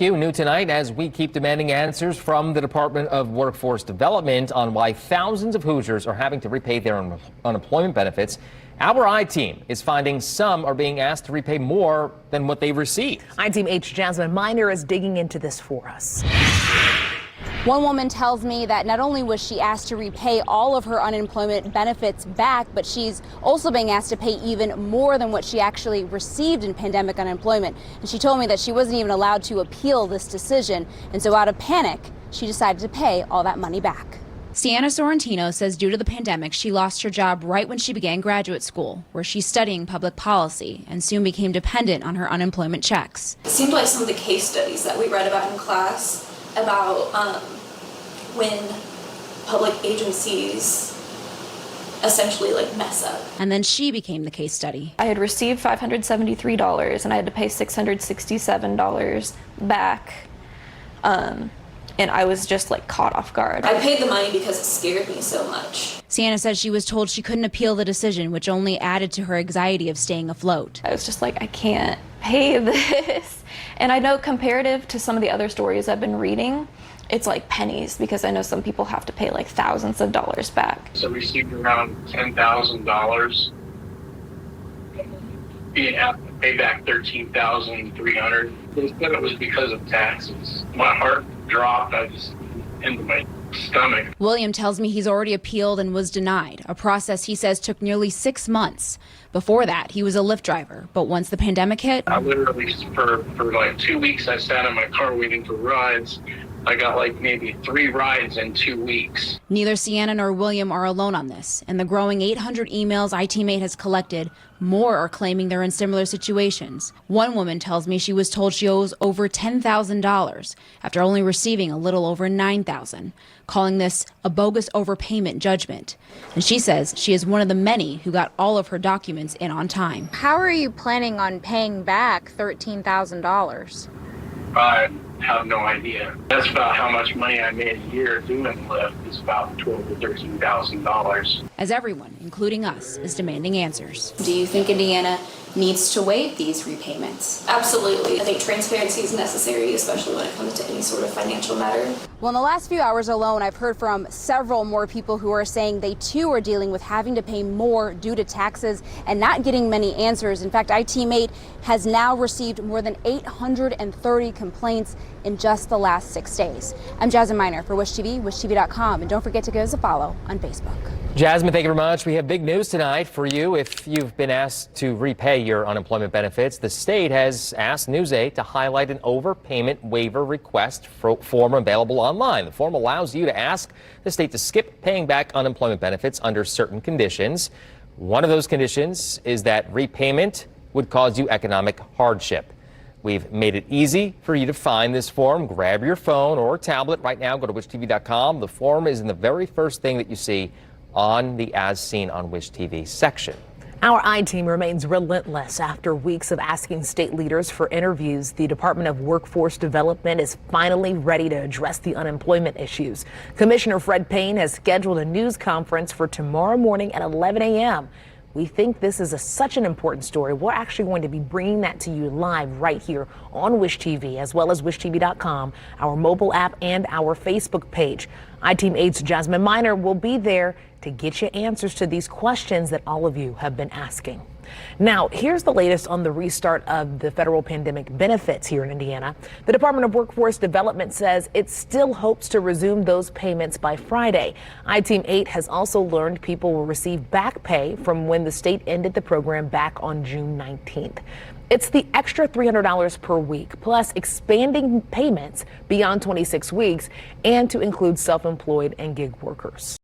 New tonight as we keep demanding answers from the Department of Workforce Development on why thousands of Hoosiers are having to repay their unemployment benefits. Our I-Team is finding some are being asked to repay more than what they received. I-Team 8's Jasmine Miner is digging into this for us. One woman tells me that not only was she asked to repay all of her unemployment benefits back, but she's also being asked to pay even more than what she actually received in pandemic unemployment. And she told me that she wasn't even allowed to appeal this decision. And so out of panic, she decided to pay all that money back. Sienna Sorrentino says due to the pandemic, she lost her job right when she began graduate school, where she's studying public policy and soon became dependent on her unemployment checks. It seemed like some of the case studies that we read about in class about when public agencies essentially mess up. And then she became the case study. I had received $573 and I had to pay $667 back. And I was just caught off guard. I paid the money because it scared me so much. Sienna says she was told she couldn't appeal the decision, which only added to her anxiety of staying afloat. I was just I can't pay this. And I know comparative to some of the other stories I've been reading, it's pennies, because I know some people have to pay thousands of dollars back. So I received around $10,000, being asked to pay back $13,300. Instead it was because of taxes. My heart dropped. I just into my stomach. William tells me he's already appealed and was denied, a process he says took nearly 6 months. Before that, he was a Lyft driver, but once the pandemic hit, I literally, for 2 weeks, I sat in my car waiting for rides. I got maybe 3 rides in 2 weeks. Neither Sienna nor William are alone on this. In the growing 800 emails I-Team 8 has collected, more are claiming they're in similar situations. One woman tells me she was told she owes over $10,000 after only receiving a little over $9,000, calling this a bogus overpayment judgment. And she says she is one of the many who got all of her documents in on time. How are you planning on paying back $13,000? I have no idea. That's about how much money I made a year doing Lyft. It's about $12,000 to $13,000. As everyone, including us, is demanding answers. Do you think Indiana needs to waive these repayments? Absolutely. I think transparency is necessary, especially when it comes to any sort of financial matter. Well, in the last few hours alone, I've heard from several more people who are saying they too are dealing with having to pay more due to taxes and not getting many answers. In fact, I-Team 8 has now received more than 830 complaints in just the last 6 days. I'm Jasmine Miner for Wish TV, wishtv.com, and don't forget to give us a follow on Facebook. Jasmine, thank you very much. We have big news tonight for you. If you've been asked to repay your unemployment benefits, the state has asked News 8 to highlight an overpayment waiver request form available online. The form allows you to ask the state to skip paying back unemployment benefits under certain conditions. One of those conditions is that repayment would cause you economic hardship. We've made it easy for you to find this form. Grab your phone or tablet right now. Go to wishtv.com. The form is in the very first thing that you see on the As Seen on Wish TV section. Our I-Team remains relentless after weeks of asking state leaders for interviews. The Department of Workforce Development is finally ready to address the unemployment issues. Commissioner Fred Payne has scheduled a news conference for tomorrow morning at 11 a.m. We think this is such an important story. We're actually going to be bringing that to you live right here on Wish TV, as well as wishtv.com, our mobile app, and our Facebook page. I-Team 8's Jasmine Miner will be there to get you answers to these questions that all of you have been asking. Now, here's the latest on the restart of the federal pandemic benefits here in Indiana. The Department of Workforce Development says it still hopes to resume those payments by Friday. I-Team 8 has also learned people will receive back pay from when the state ended the program back on June 19th. It's the extra $300 per week, plus expanding payments beyond 26 weeks and to include self-employed and gig workers.